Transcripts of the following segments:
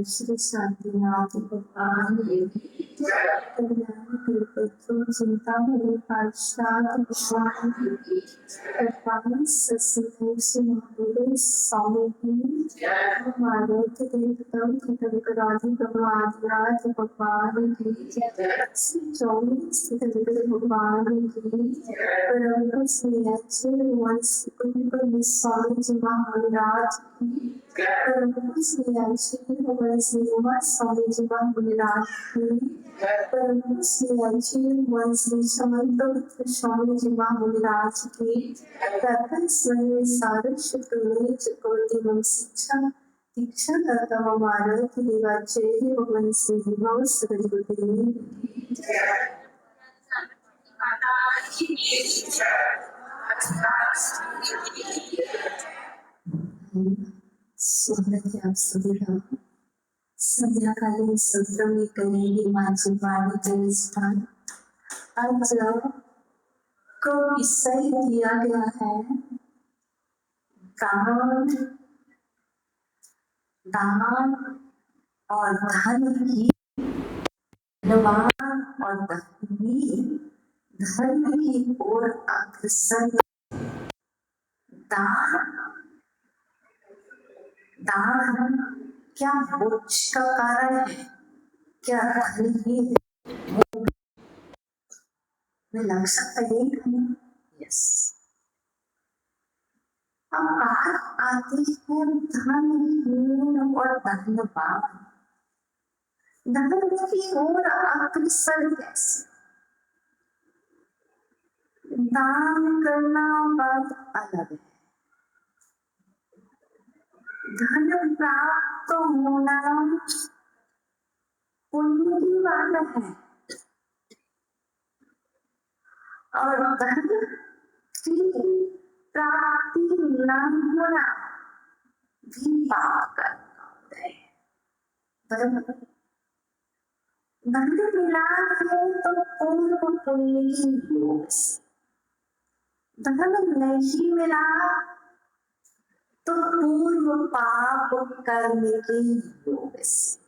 श्री शांतिनाथ भगवान चिंतामणि पाठशाला भगवान भगवान सत्संग महादेव स्वामी की मारुति देवतम हितविकराधि भगवान भगवान की चौबीस भगवान की परम श्री अच्छे स्वामी जी महाराज की परम श्री अच्छे स्वामी जी महाराज की परम श्री अच्छे श्री समर्थ स्वामी जी महाराज की स्वयं सारक चक्रवर्ती वंश शिक्षा दीक्षा करता हमारे देवाचे भगवान श्री विभव सरस्वती स्वागत है आप सभी का संध्याकालीन सत्र में करेंगे माझी वाणी के स्थान। आज को विषय दिया गया है दान, दान और धन की धनवान और धनी धर्म की ओर अग्रसर। दान दान क्या मोक्ष का कारण है? क्या धन ही लग सकता है? यस। अब बात आती है धनहीन और धनवान, धन की ओर अग्रसर कैसे? दान करना बात अलग है, धन प्राप्त होना पुण्य की बात है और धन की प्राप्ति न होना भी पाप करना है। बराबर। धन मिला है तो पूर्व पुण्य की योग से, धन नहीं मिला तो पूर्व पाप कर्म के योग से।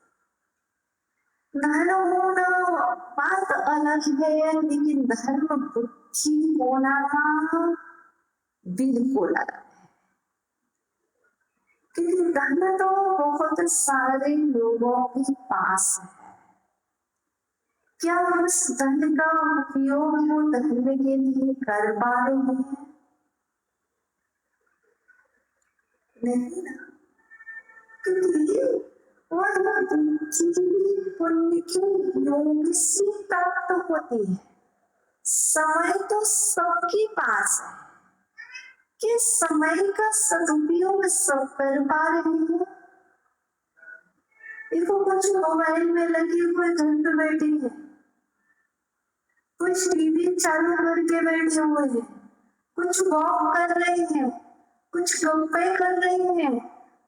धन होना बात अलग है, लेकिन धर्म बुद्धि होना बिल्कुल अलग है। क्योंकि धन तो बहुत सारे लोगों के पास है, क्या उस धन का उपयोग वो धर्म के लिए कर पा रहे हैं? नहीं ना, क्योंकि पुण्य के योग से प्राप्त होती है। समय तो सबके पास है, कि समय का सदुपयोग सब कर पा रहे हैं। देखो, कुछ मोबाइल में लगे हुए घंटे बैठे हैं, कुछ टीवी चालू करके बैठे हुए हैं, कुछ वॉक कर रहे हैं, कुछ गप्पे कर रहे हैं,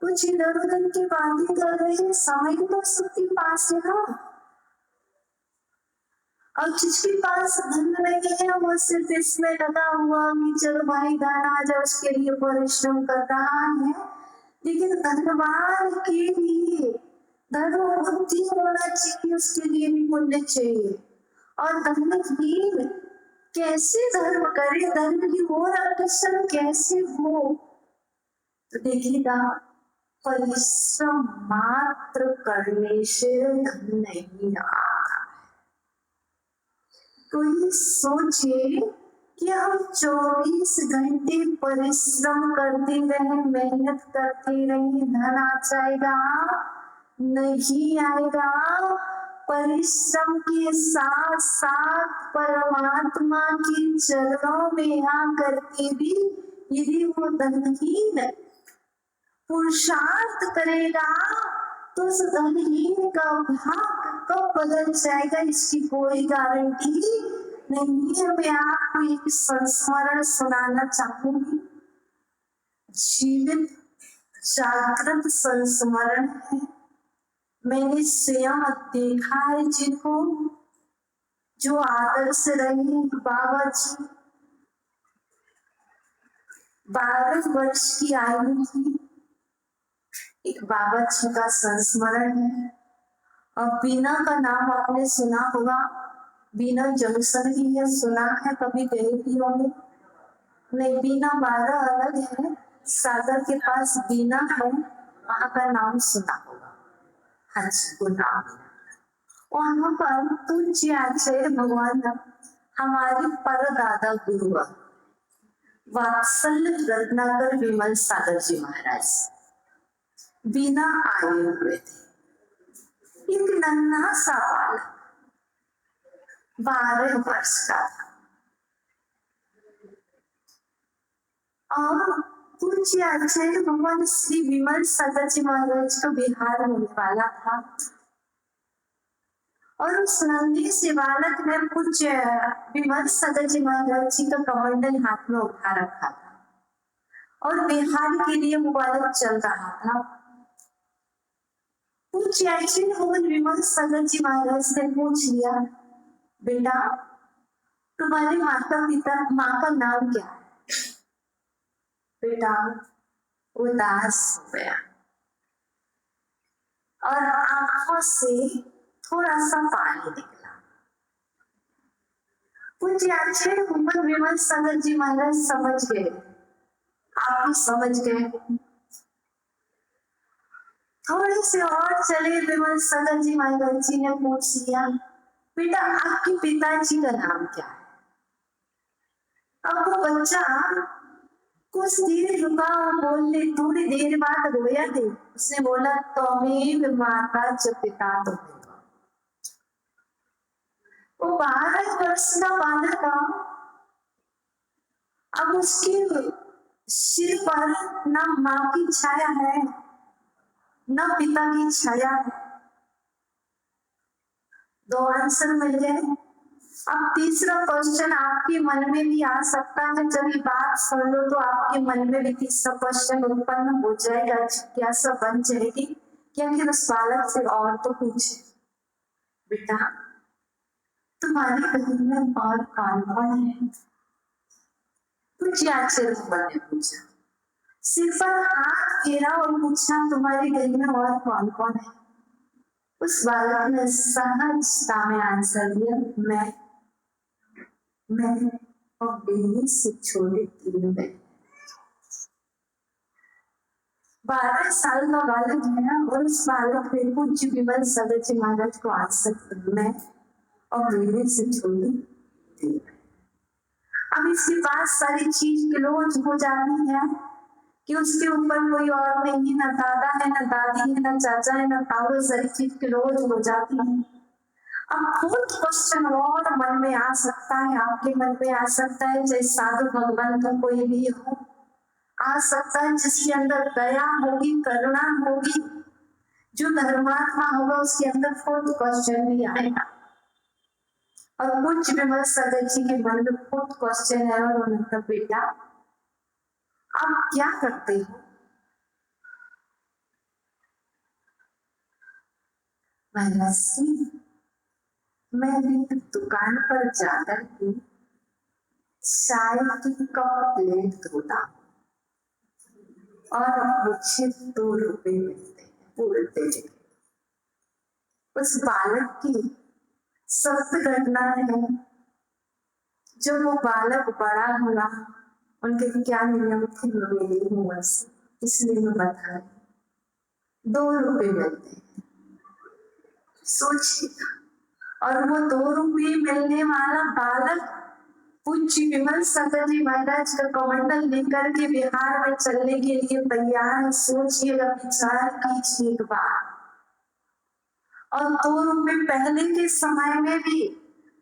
कुछ इधर उधर की बातें कर रहे हैं। समय तो सबके पास है ना। और जिसके पास धन नहीं है वो सिर्फ इसमें लगा हुआ कि चलो भाई धन आ जाए, उसके लिए परिश्रम कर रहा है। लेकिन धनवान के लिए धन बुद्धि होना चाहिए, उसके लिए भी पुण्य चाहिए। और धनहीन कैसे धर्म करे, धर्म की ओर अग्रसर कैसे हो? तो देखिएगा, परिश्रम मात्र करने से धन नहीं आता। तो ये सोचिए कि हम 24 घंटे परिश्रम करते रहे, मेहनत करते रहे, धन आ जाएगा? नहीं आएगा। परिश्रम के साथ साथ परमात्मा के चरणों में आकर के भी यदि वो धनहीन पुरुषार्थ करेगा तो उस धनहीन का भाग कब बदल जाएगा इसकी कोई गारंटी नहीं है। मैं आपको एक संस्मरण सुनाना चाहूंगी, जीवित जागृत संस्मरण है। मैंने स्वयं देखा है जिनको, जो आदर्श रहे बाबा जी 12 वर्ष की आयु थी। एक बाबा जी का संस्मरण है। और बीना का नाम आपने सुना होगा, बीना जंक्शन ही है, सुना है, कभी गए भी होंगे? नहीं, बीना 12 अलग है, सागर के पास बीना है, वहां का नाम सुना होगा। हाँ जी, गुना वहां पर पूज्य आचार्य भगवान हमारे परदादा गुरु वात्सल्य रत्नाकर विमल सागर जी महाराज बीना आए हुए थे। एक नन्हा सा बालक 12 वर्ष का था और पूज्य आचार्य भगवान श्री विमल सागर जी महाराज का बिहार होने वाला था। और उस नन्हे से बालक ने पूज्य विमल सागर जी महाराज जी का कमंडल हाथ में उठा रखा था और बिहार के लिए वो बालक चल रहा था। पूज्य आचार्य भगवान विमल सागर जी महाराज ने पूछ लिया, बेटा तुम्हारे माता पिता माँ का नाम क्या है? बेटा उदास हो गया और आंखों से थोड़ा सा पानी निकला। पूज्य आचार्य भगवान विमल सागर जी महाराज समझ गए, आप भी समझ गए। थोड़े से और चले, विमल सागर जी महाराज जी ने पूछ लिया, बेटा आपके पिताजी का नाम क्या है? अब वो बच्चा कुछ देर रुका और बोलने थोड़ी देर बाद रोया थे। उसने बोला, तुम्हें माता च पिता तो। वो 12 वर्ष का बालक था। अब उसके सिर पर न माँ की छाया है न पिता की छाया है। 2 आंसर मिल गए। अब तीसरा क्वेश्चन आपके मन में भी आ सकता है। जब ये बात सुन लो तो आपके मन में भी तीसरा क्वेश्चन उत्पन्न हो जाएगा, जिज्ञासा बन जाएगी कि आखिर उस बालक से और तो पूछे, बेटा तुम्हारे घर में और कौन कौन है? कुछ आचार्य ने पूछा, सिर पर हाथ फेरा और पूछा, तुम्हारे घर में और कौन कौन है? उस बालक ने सहजता में आंसर दिया, मैं और बेनी से छोटे 3 बहन। 12 साल का बालक है और उस बालक ने पूज्य विमल सागर जी महाराज को आंसर दिया, मैं और बेनी से छोटी 3 बहन। अब इसके पास सारी चीज क्लोज हो जाती है कि उसके ऊपर कोई और नहीं, ना दादा है, ना दादी है, ना चाचा है, ना ताऊ, सारी चीज क्लोज हो जाती है। अब फोर्थ क्वेश्चन और मन में आ सकता है, आपके मन में आ सकता है, चाहे साधु भगवान का कोई भी हो, आ सकता है जिसके अंदर दया होगी, करुणा होगी, जो धर्मात्मा होगा, उसके अंदर फोर्थ क्वेश्चन भी आएगा। और कुछ विमल सागर जी के मन में फोर्थ क्वेश्चन है और उनका, बेटा आप क्या करते हो? मैं एक दुकान पर जाकर के चाय की कप प्लेट धोता और मुझे 2 रुपए मिलते हैं पूरे दिन। उस बालक की सत्य घटना है। जब वो बालक बड़ा हुआ, उनके क्या नियम थे मेरे मुंह से, इसलिए मैं बता रही। 2 रुपए मिलते हैं, सोचिए। और वो 2 रुपये मिलने वाला बालक पूज्य विमल सागर जी महाराज का कमंडल लेकर के बिहार में चलने के लिए तैयार है। सोचिएगा, विचार कीजिए एक बार। और 2 रुपए पहले के समय में भी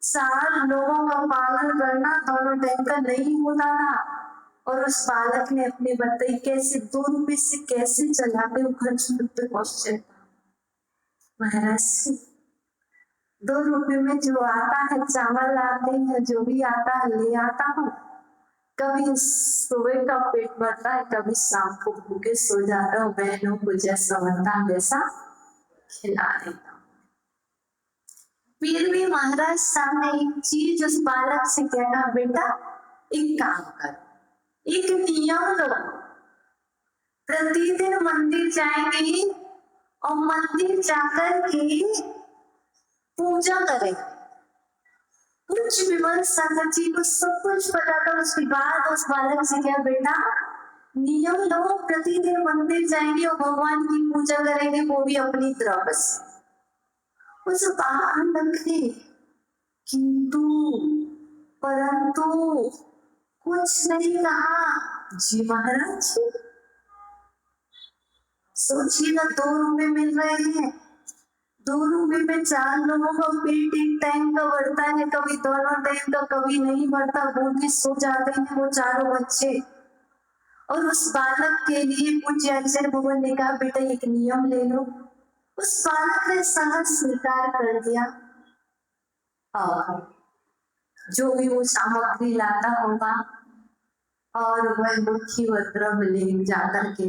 4 लोगों का पालन करना दोनों टाइम का नहीं होता था। और उस बालक ने अपने बताई कैसे 2 रुपए से कैसे चलाते हो घर पे क्वेश्चन। महाराज जी 2 रुपए में जो आता है चावल लाते हैं, जो भी आता है ले आता हूँ। कभी सुबह का पेट भरता है, कभी शाम को भूखे सो जाता हूँ, बहनों को जैसा बनता वैसा खिला देता हूँ। फिर भी महाराज सामने एक चीज उस बालक से कहना, बेटा एक काम कर, एक नियम लो, प्रतिदिन मंदिर जाएंगे और मंदिर जाकर के पूजा करें। कुछ भी मन संगत जी को सब कुछ पता था। उसके बाद उस बालक से क्या, बेटा नियम लो, प्रतिदिन मंदिर जाएंगे और भगवान की पूजा करेंगे, वो भी अपनी तरफ से। उस बालक ने किंतु परंतु कुछ नहीं कहा। जी महाराज सोचिए ना, 2 रुपए मिल रहे हैं, 2 रुपए में 4 लोगों का पेट एक टाइम का भरता है, कभी दोनों टाइम का, कभी नहीं भरता, भूखे सो जाते हैं वो चारों बच्चे। और उस बालक के लिए पूज्य आचार्य भगवान ने कहा, बेटा एक नियम ले लो। उस बालक ने सहज स्वीकार कर दिया और जो भी वो सामग्री लाता होगा और वह मुट्ठी व द्रव्य ले जाकर के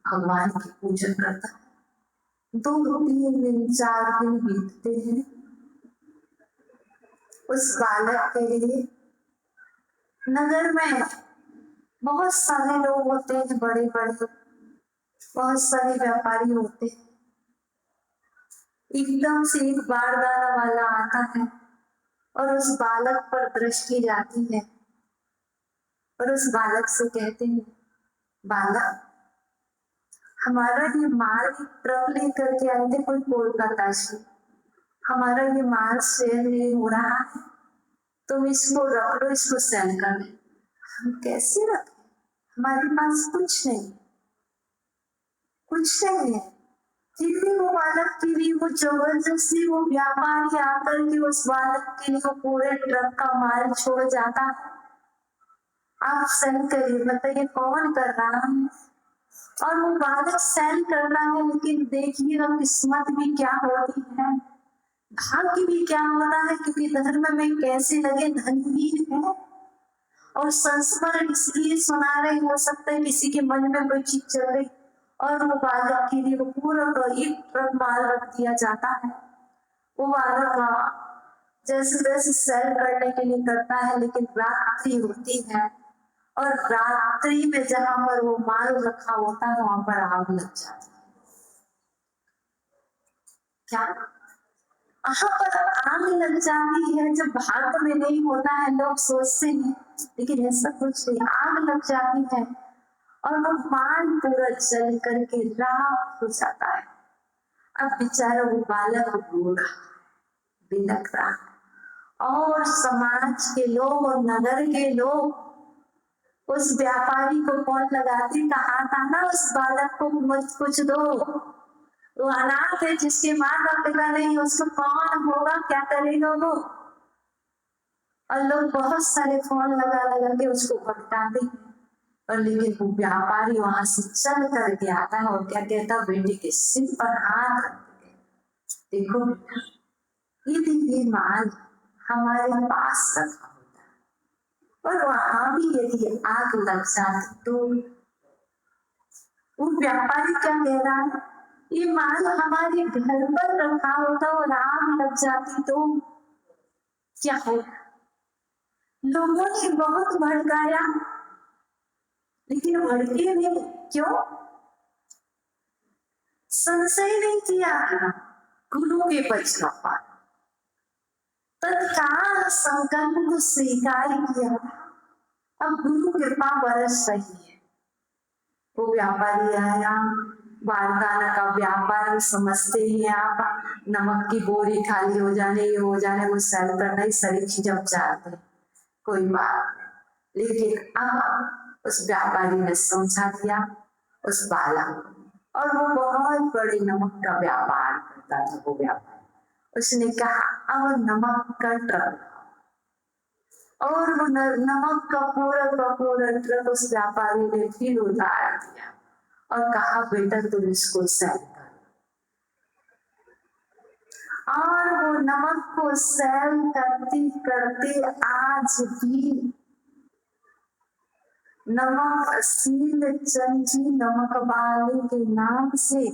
भगवान की पूजन करता है। 2 3 दिन 4 दिन बीतते हैं। उस बालक के लिए नगर में बहुत सारे लोग होते हैं, बड़े बड़े बहुत सारे व्यापारी होते हैं। एकदम से एक बारदाना वाला आता है और उस बालक पर दृष्टि जाती है और उस बालक से कहते हैं, बालक हमारा ये माल ट्रक लेकर के आए थे कोई कोलकाता से, हमारा ये माल सेल नहीं हो रहा है, तुम इसको रख लो, इसको सेल कर ले। हम कैसे रखें, हमारे पास कुछ नहीं है। फिर भी वो बालक के लिए वो जबरदस्ती वो व्यापारी आकर के उस बालक के लिए वो पूरे ट्रक का माल छोड़ जाता है। आप सेल करिए, बताइए कौन कर रहा है। और वो बालक सेल कर रहा है, लेकिन देखिएगा किस्मत भी क्या होती है, भाग्य भी क्या होता है, क्योंकि धर्म में कैसे लगे धनहीन है और संस्मरण इसलिए सुना रहे, हो सकता है किसी के मन में कोई चीज चल रही और वो बालक के लिए वो पूरा एक ट्रक माल रख दिया जाता है। वो बालक जैसे तैसे सेल करने के लिए करता है, लेकिन रात्रि होती है और रात्रि में जहां पर वो माल रखा होता है वहां पर आग लग जाती है। क्या वहां पर आग लग जाती है, जब भाग्य में नहीं होता है लोग सोचते हैं, लेकिन ऐसा कुछ नहीं, आग लग जाती है और वो माल पूरा जल करके राख हो जाता है। अब बेचारा वो बालक बूढ़ा बिलख रहा है और समाज के लोग और नगर के लोग उस व्यापारी को कौन लगाते, कहा था ना उस बालक को मत कुछ दो, वो अनाथ है, जिसके माँ बाप पिता नहीं, उसको कौन होगा, क्या करेगा वो। और लोग बहुत सारे फोन लगा लगा के उसको भटकाते हैं। और लेकिन वो व्यापारी वहां से चल करके आता है और क्या कहता, बेटे के सिर पर हाथ रखते, देखो बेटा ये माल हमारे पास रखा होता है और वहां भी यदि आग लग जाती तो वो व्यापारी क्या कह रहा है, ये माल हमारे घर पर रखा होता और आग लग जाती तो क्या होगा। लोगों ने बहुत भड़काया, लेकिन भड़के नहीं, क्यों, संशय नहीं किया, गुरु के वचनों पर तत्काल संकल्प को स्वीकार किया। अब गुरु कृपा बरस रही है। वो व्यापारी आया, बारदाना का व्यापार समझते ही आप, नमक की बोरी खाली हो जाने, ये हो जाने, वो सेल करना ही सारी चीज अब चाहते, कोई बात नहीं। लेकिन अब उस व्यापारी ने समझा दिया उस बालक, और वो बहुत बड़ी नमक का व्यापार करता करता था वो व्यापारी। उसने कहा अब नमक का ट्रक, और वो नमक का पूरा ट्रक उस व्यापारी ने फिर उतार दिया और कहा बेटा तुम इसको सेल कर। और वो नमक को सेल करते करते आज भी नमक असील चंची नमक वाले के नाम से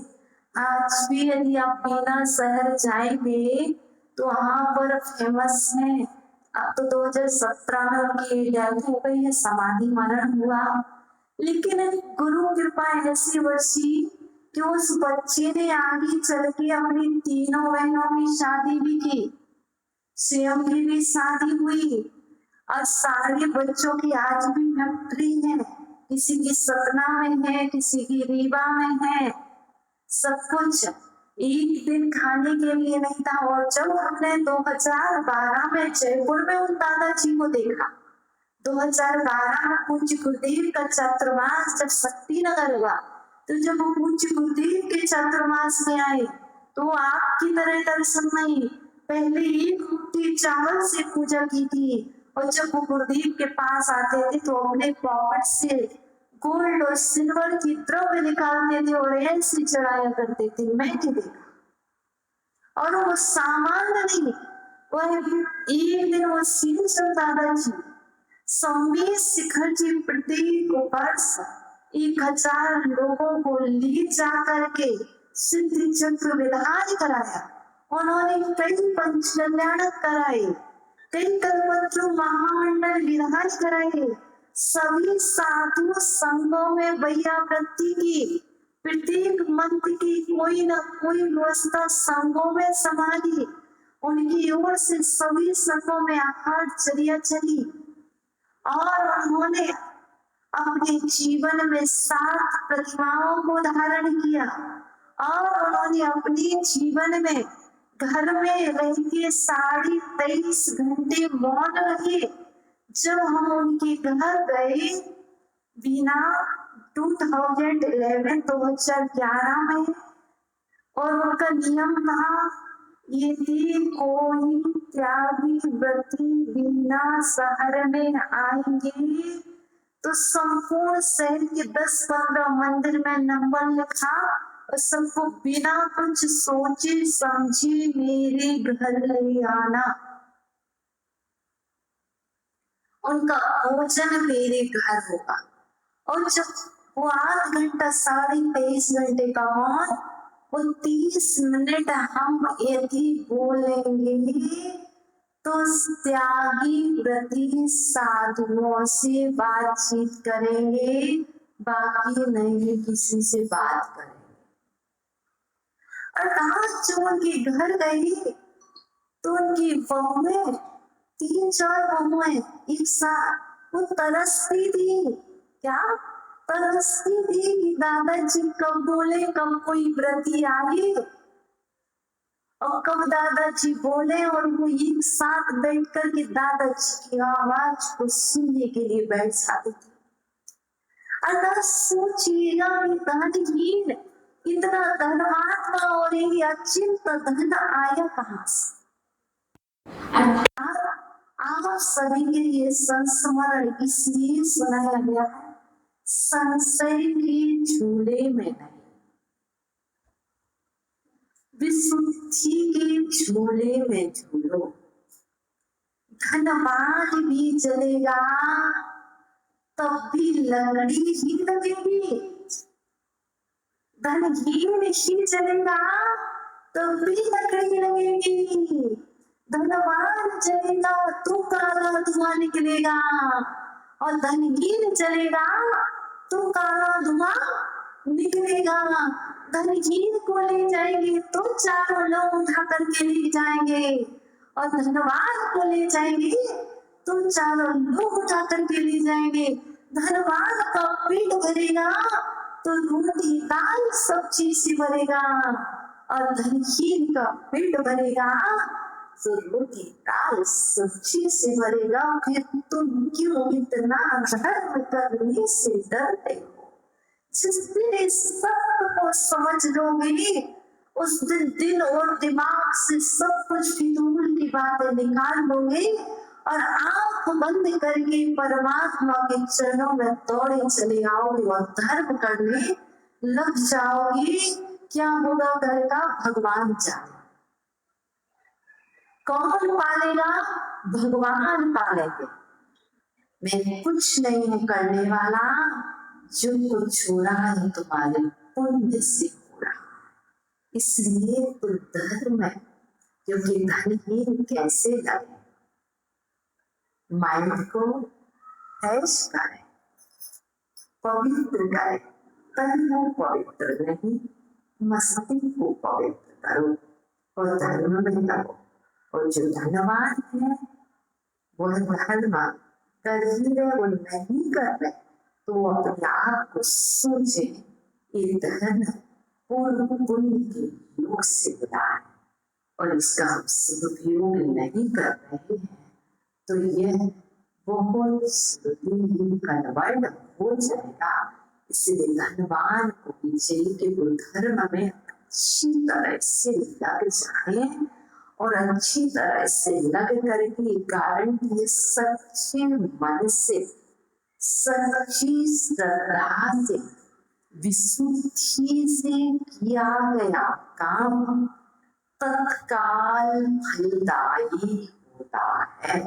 आज भी यदि आप बीना शहर जाएंगे तो वहां पर फेमस है। अब तो 2017 में उनकी डेथ हो गई है, समाधि मरण हुआ, लेकिन गुरु कृपा ऐसी वर्षी कि उस बच्चे ने आगे चल के अपनी तीनों बहनों की शादी भी की, स्वयं की भी शादी हुई, और सारे बच्चों की आज भी फैक्ट्री है, किसी की सतना में है, किसी की रीवा में है, सब कुछ। एक दिन खाने के लिए नहीं था। और जब हमने 2012 में जयपुर में उन दादाजी को देखा, 2012 में पूज्य गुरुदेव का चातुर्मास जब शक्ति नगर हुआ, तो जब वो पूज्य गुरुदेव के चातुर्मास में आए तो आपकी तरह दर्शन नहीं, पहले एक मुट्ठी चावल से पूजा की थी, और जब वो गुरुदेव के पास आते थे तो अपने पॉकेट से गोल्ड और सिल्वर की द्रव्य निकालते थे और ऐसे चढ़ाया करते थे। मैं नहीं देखा। और वो सामान्य नहीं, वह एक दिन वो सिंह दादाजी संगीत शिखर जी प्रत्येक वर्ष 1000 लोगों को ले जा करके सिद्धि चक्र विधान कराया। उन्होंने कई पंचकल्याण कराए, कई कल्पत्रु महामंडल विधान कराए, सभी साधु संघों में वैयावृत्ति की, प्रत्येक मंत्र की कोई न कोई व्यवस्था संघों में संभाली, उनकी ओर से सभी संघों में आहार चर्या चली। और उन्होंने अपने जीवन में 7 प्रतिमाओं को धारण किया, और उन्होंने अपने जीवन में घर में रह के 23.5 घंटे मौन रहे। जब हम उनके घर गए बिना 2011 में, और उनका नियम था यदि कोई त्यागी व्रती बिना शहर में आएंगे तो संपूर्ण शहर के 10-15 मंदिर में नंबर लिखा और सबको बिना कुछ सोचे समझे मेरे घर ले आना, उनका भोजन मेरे घर होगा। और जब वो 8 घंटा 23.5 घंटे का मौन, वो 30 मिनट हम यदि बोलेंगे तो त्यागी व्रती साधुओं से बातचीत करेंगे, बाकी नहीं किसी से बात करेंगे। और आज जब उनके घर गई तो उनकी बहुएं 3-4 बहुएं एक साथ वो तरसती थी, क्या तरसती थी कि दादाजी कब बोले, कब कोई व्रती आए, और कब दादाजी बोले, और वो एक साथ बैठ कर के दादाजी की आवाज को सुनने के लिए बैठ जाती थी। अगर सोचिएगा कि धनहीन इतना धनवान और ये अचिंत धन आया कहाँ से। आप सभी के लिए संस्मरण इसलिए सुनाया गया है, संशय के झूले में नहीं, विशुद्धि के झूले में झूलो। धनवान भी चलेगा तब भी लंगड़ी ही लगेगी, धनहीन ही चलेगा तब भी लकड़ी लगेगी। धनवान चलेगा तो काला धुआं निकलेगा, और धनहीन चलेगा तो काला धुआं निकलेगा। धनहीन को ले जाएंगे तो 4 लोग उठा करके ले जाएंगे, और धनवान को ले जाएंगे तो 4 लोग उठा करके ले जाएंगे। धनवान का पेट भरेगा तो रोटी दाल सब्जी से भरेगा, और धनहीन का पेट भरेगा तो रोटी दाल सब्जी से भरेगा। फिर तुम क्यों इतना धर्म करने से डरते हो? जिस दिन इस सब को समझ लोगे उस दिन दिल और दिमाग से सब कुछ फिजूल की बातें निकाल लोगे और आंख बंद करके परमात्मा के चरणों में दौड़े चले आओगे और धर्म करने लग जाओगे। क्या होगा करेगा भगवान जाने। कौन पालेगा? भगवान पालेंगे। मैं कुछ नहीं करने वाला, जो कुछ हो रहा है तुम्हारे पुण्य से हो रहा। इसलिए तो धर्म है, क्योंकि धनहीन कैसे लगे, माइंड को फ्रेश करे, पवित्र करे, तन को पवित्र नहीं मस्ती को पवित्र करो और धर्म में लगो। और जो धनवान है वह धर्म कर ही रहे, वो नहीं कर रहे, तो वो अपने आप को सोचे ये धन पूर्ण पुण्य के योग से मिला है और इसका हम सदुपयोग नहीं कर रहे हैं, तो यह बहुत कन्वर्ट हो जाएगा। इसलिए धनवान को भी चाहिए कि वो धर्म में अच्छी तरह से लग जाए और अच्छी तरह से लग करके गारंटी सच्चे मन से, सच्ची श्रद्धा से, विशुद्धि से किया गया काम तत्काल फलदायी होता है।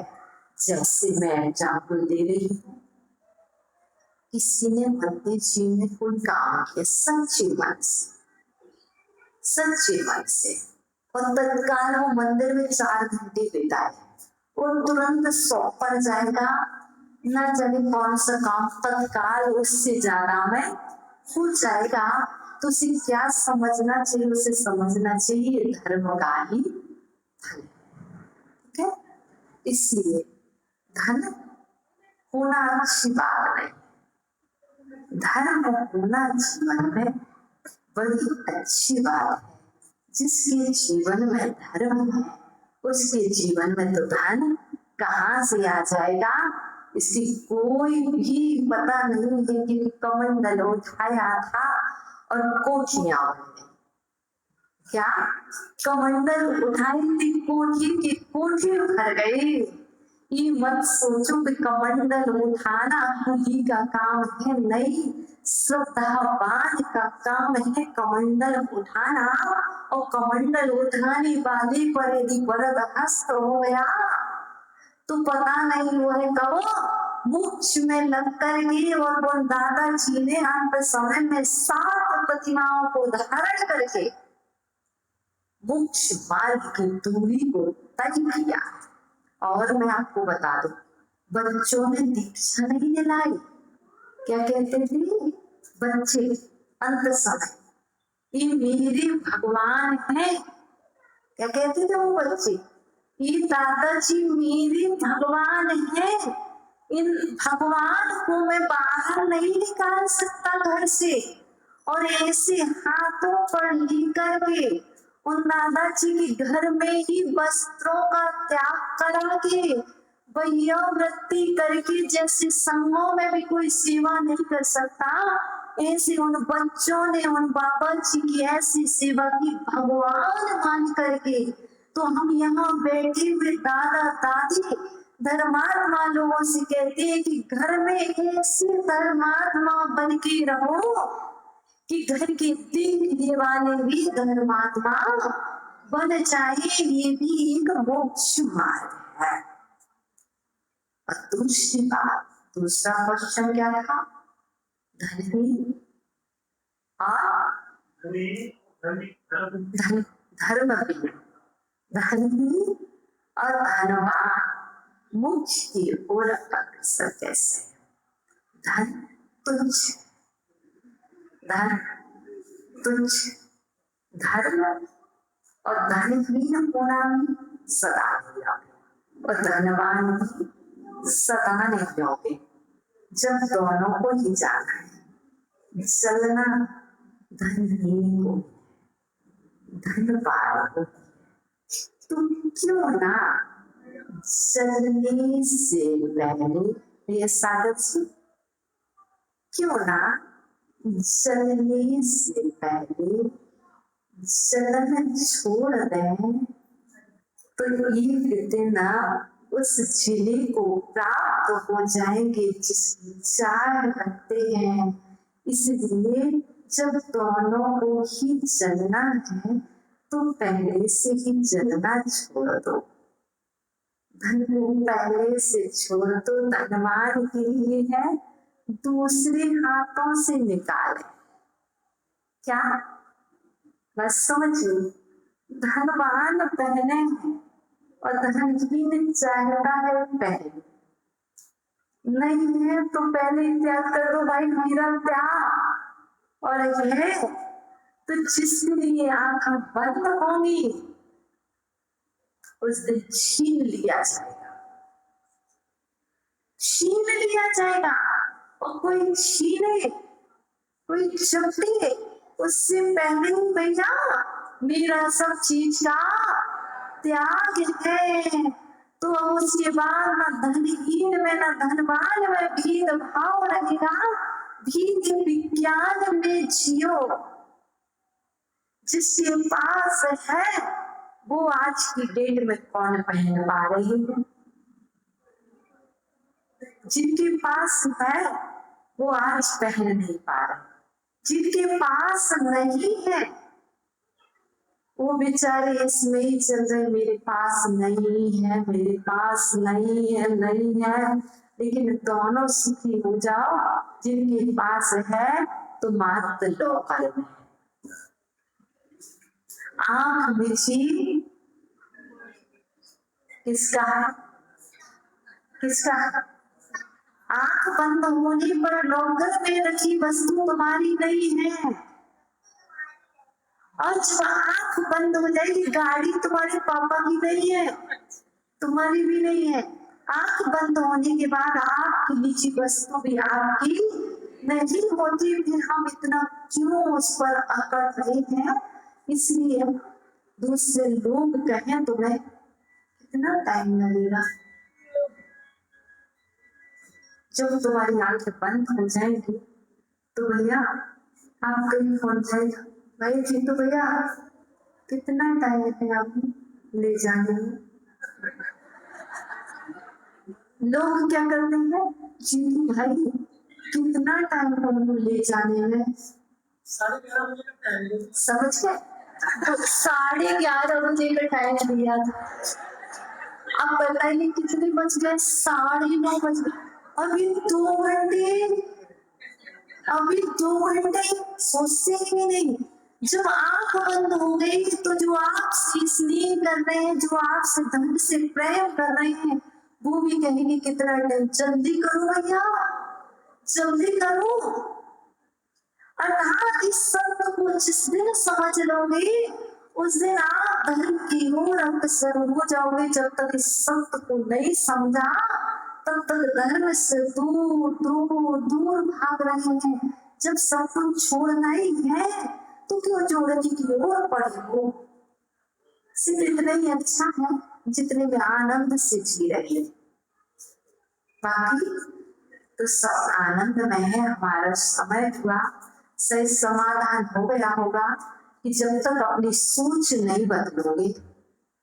जैसे मैं एग्जाम्पल दे रही हूँ, किसी ने मंदिर जी में कोई काम किया सच्चे मन से और तत्काल वो मंदिर में 4 घंटे बिताए और तुरंत 100 पर जाएगा, न जाने कौन सा काम तत्काल उससे ज्यादा में हो जाएगा। तो उसे क्या समझना चाहिए? उसे समझना चाहिए धर्म का ही फल। ठीक है, इसलिए धन होना अच्छी बात नहीं, धर्म होना जीवन में बड़ी अच्छी बात है। जिसके जीवन में धर्म है उसके जीवन में तो धन कहाँ से आ जाएगा इसकी कोई भी पता नहीं है। कि कमंडल उठाया था और कोठियां बन, क्या कमंडल उठाई थी कोठी की कोठी भर गई। ये मत सोचो कि कमंडल उठाना ही का काम है, नहीं, श्रद्धावान का काम है कमंडल उठाना। और कमंडल उठाने वाले पर यदि वरद हस्त हो गया तो पता नहीं वो है कब मोक्ष में लग करके। और वो दादाजी ने अंत समय में 7 प्रतिमाओं को धारण करके मोक्ष मार्ग की दूरी को तय किया। और मैं आपको बता दूं, बच्चों ने दीक्षा नहीं दिलाई। क्या कहते थे बच्चे अंत समय, ये मेरे भगवान है। क्या कहते थे वो बच्चे? ये दादाजी मेरे भगवान है, इन भगवान को मैं बाहर नहीं निकाल सकता घर से। और ऐसे हाथों पर लेकर के उन दादाजी के घर में ही वस्त्रों का त्याग करा के भैया वृत्ति करके, जैसे संघों में भी कोई सेवा नहीं कर सकता, ऐसे उन बच्चों ने उन बाबा जी की ऐसी सेवा की भगवान मान करके। तो हम यहाँ बैठे हुए दादा दादी धर्मात्मा लोगों से कहते हैं कि घर में ऐसे धर्मात्मा बन के रहो कि घर के देखने वाले भी धर्मात्मा बन जाए। ये भी एक मोक्ष मार्ग है। और दूसरी बात, दूसरा क्वेश्चन क्या था? धर्म धर्मी और धनवान मोक्ष की ओर अग्रसर कैसे? धन तुच्छ, धन तुच्छ, धर्म और धनहीन होना सदा नहीं और धनवान सदा नहीं होगे। जब दोनों को ही जाना है, चलना धनहीन को, धनवान को, तुम क्यों ना चलने से पहले, ये साधक जी, क्यों ना चलने से पहले चलन छोड़ दें तो एक दिन उस जिले को प्राप्त हो जाएंगे जिसकी चाह रखते हैं। इसलिए जब दोनों को ही चलना है तो पहले से ही चलना छोड़ दो। धन को पहले से छोड़ दो, धनवान के लिए है, दूसरे हाथों से निकाले। क्या बस समझिए, धनवान पहने हैं और धनहीन चाहता है पहले। नहीं है तो पहले त्याग कर दो भाई, मेरा त्याग। और है तो जिसके लिए आंखें बंद होंगी उस दिन छीन लिया जाएगा, छीन लिया जाएगा। और कोई छीने, कोई चपटे, उससे पहले भैया मेरा सब चीज का त्याग है। तो उसके बाद न धनहीन में न धनवान में भेद भाव रहेगा। भेद विज्ञान में जियो। जिसके पास है वो आज की डेट में कौन पहन पा रही है? जिनके पास है वो आज पहन नहीं पा रहे। जिनके पास नहीं है वो बेचारे इसमें ही चल रहे, मेरे पास नहीं है, मेरे पास नहीं है, नहीं है। लेकिन दोनों सुखी हो जाओ। जिनके पास है तो मात्र लोकल में। आंख मिची किसका? किसका? आंख बंद होने पर लॉकर में रखी वस्तु तुम्हारी नहीं है। और जब आंख बंद हो जाएगी, गाड़ी तुम्हारे पापा की नहीं है, तुम्हारी भी नहीं है। आंख बंद होने के बाद आपकी निजी वस्तु भी आपकी नहीं होती। फिर हम इतना क्यों उस पर अकड़ रहे हैं? इसलिए दूसरे लोग कहें तुम्हें कितना टाइम लगेगा, जब तुम्हारी आंखें बंद हो जाएंगी तो भैया आप कहीं पहुंच जाएगा। भाई जी तो भैया कितना टाइम है आप ले जाने में? लोग क्या करते हैं जी भाई कितना टाइम है ले जाने में? 11:30 बजे का टाइम। समझ गए? तो 11:30 बजे का टाइम दिया था। अब बताइए कितने बज गए? 9:30 बज गए। अभी 2 घंटे, अभी 2 घंटे सोचते ही नहीं। जब आंख बंद हो गई तो जो आपसे स्नेह कर रहे हैं, जो आपसे धन से प्रेम कर रहे हैं, वो भी कहेंगे कितना टाइम, जल्दी करो भैया, जल्दी करो। अर्थात इस सत्य को जिस दिन समझ लोगे उस दिन आप धन की ओर अग्रसर हो जाओगे। जब तक इस सत्य को नहीं समझा तब तक धर्म से दूर दूर दूर भाग रहे हैं। जब सत्य छोड़ना ही है तो क्यों जोड़ने की ओर पड़े हो? सिर्फ इतना ही अच्छा है जितने में आनंद से जी रहे, बाकी तो सब आनंद में है। हमारा समय हुआ, सही समाधान हो गया होगा कि जब तक अपनी सोच नहीं बदलोगे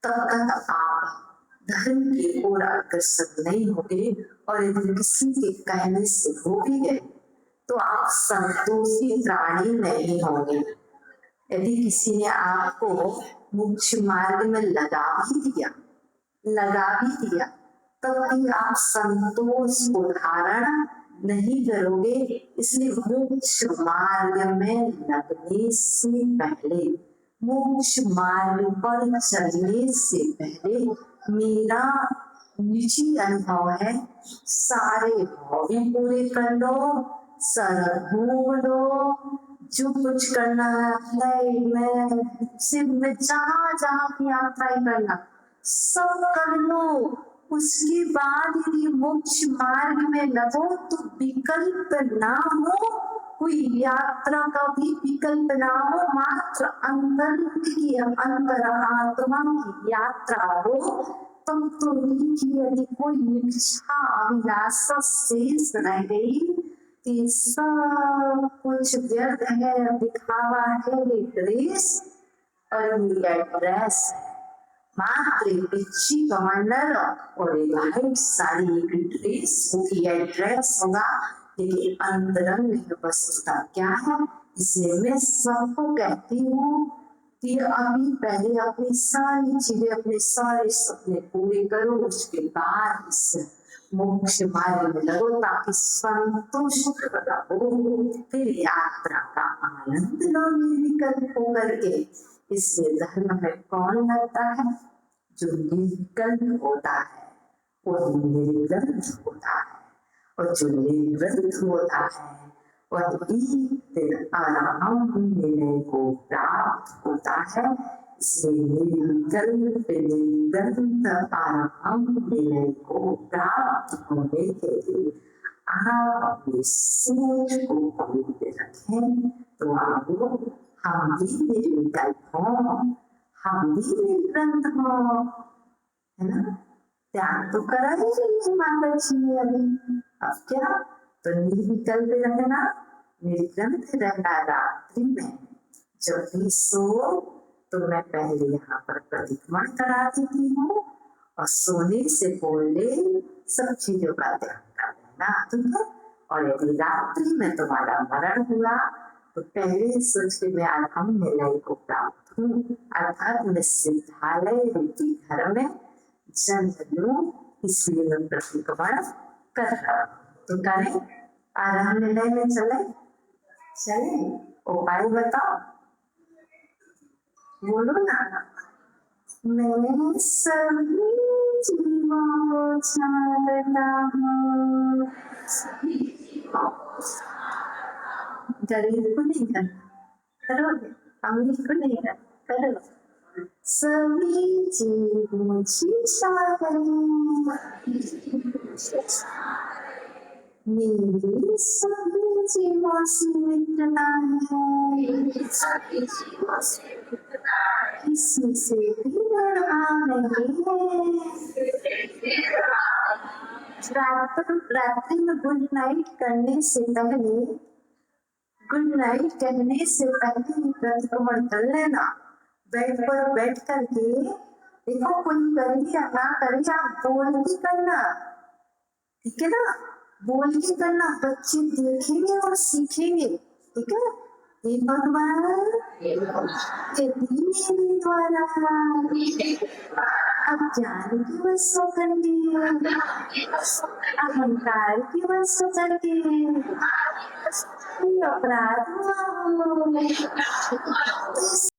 तब तक आप धर्म की ओर अग्रसर नहीं होगे। और यदि किसी के कहने से हो भी गए तो आप संतोषी प्राणी नहीं होंगे। यदि किसी ने आपको मुख्य मार्ग में लगा भी दिया तब भी आप संतोष को धारण नहीं करोगे। इसलिए मोक्ष मार्ग में लगने से पहले, मोक्ष मार्ग पर चलने से पहले मेरा निजी अनुभव है, सारे भाव भी पूरे कर लो, सर घूम लो, जो कुछ करना है मैं सिर्फ में जहाँ की यात्रा करना सब कर लो। उसके बाद यदि मोक्ष मार्ग में लगो तो विकल्प ना हो, कोई यात्रा का भी विकल्प ना हो, मात्र अंतर की अंतरात्मा की यात्रा हो। तुम तो यदि कोई इच्छा अभिलाषा शेष रह गई तो सब कुछ व्यर्थ है, दिखावा है, ड्रेस और ये एड्रेस है मात्र पिच्ची कमांडर और एक हाइट साड़ी एक ड्रेस की एड्रेस होगा। लेकिन अंतरंग वस्तुता क्या है, इसलिए मैं सबको कहती हूँ कि अभी पहले अपनी सारी चीजें अपने सारे सपने पूरे करो, उसके बाद इस मोक्ष मार्ग में लगो ताकि संतुष्ट रहो, फिर यात्रा का आनंद लो निर्विकल्प होकर के। इसलिए धर्म में कौन लगता है, जो निर्विकल्प होता है वो निर्ग्रंथ होता है, और जो निर्ग्रंथ होता है वही फिर आराम मिलने को प्राप्त होता है। इसलिए निर्विकल्प निर्ग्रंथ आराम मिलने को प्राप्त होने के लिए आप अपनी सोच को पवित्र रखें। तो आप हम भी निर्विकल्प हों, हम भी निर्ग्रंथ हों, है ना। त्याग तो करा ही चाहिए माता जी ने अभी, अब क्या, तो निर्विकल्प रहना, निर्ग्रंथ रहना। रात्रि में जब भी सो तो मैं पहले यहाँ पर प्रतिक्रमण करा देती हूँ, और सोने से पहले सब चीजों का त्याग कर लेना, ठीक है। और यदि रात्रि में तुम्हारा मरण हुआ तो पहले सोच के मैं आराम निलय को प्राप्त हूँ, अर्थात मैं सिद्धालय रूपी घर में जन्म लूं, इसलिए मैं प्रतिक्रमण कर रहा हूँ। तो करें, आराम निलय में चले उपाय बताओ, बोलो ना। मैं सभी जीवों को जानता हूँ, गरीब को नहीं करना, करोगे, अमीर को नहीं करना, करो। सभी जीव मुझे चाहें, मेरी सभी जीवों से मिटना है, किसी से भी डरना नहीं है। रात्रि में गुड नाइट करने से पहले, गुड नाइट कहने से पहले प्रतिक्रमण कर लेना। बेड पर बैठ करके देखो, कोई करे या ना करे, आप बोल के करना, ठीक है ना, बोल के करना, बच्चे देखेंगे और सीखेंगे, ठीक है। हे भगवान यदि मेरे द्वारा अज्ञान की वश करके, अहंकार की वश करके अपराध हुआ हो,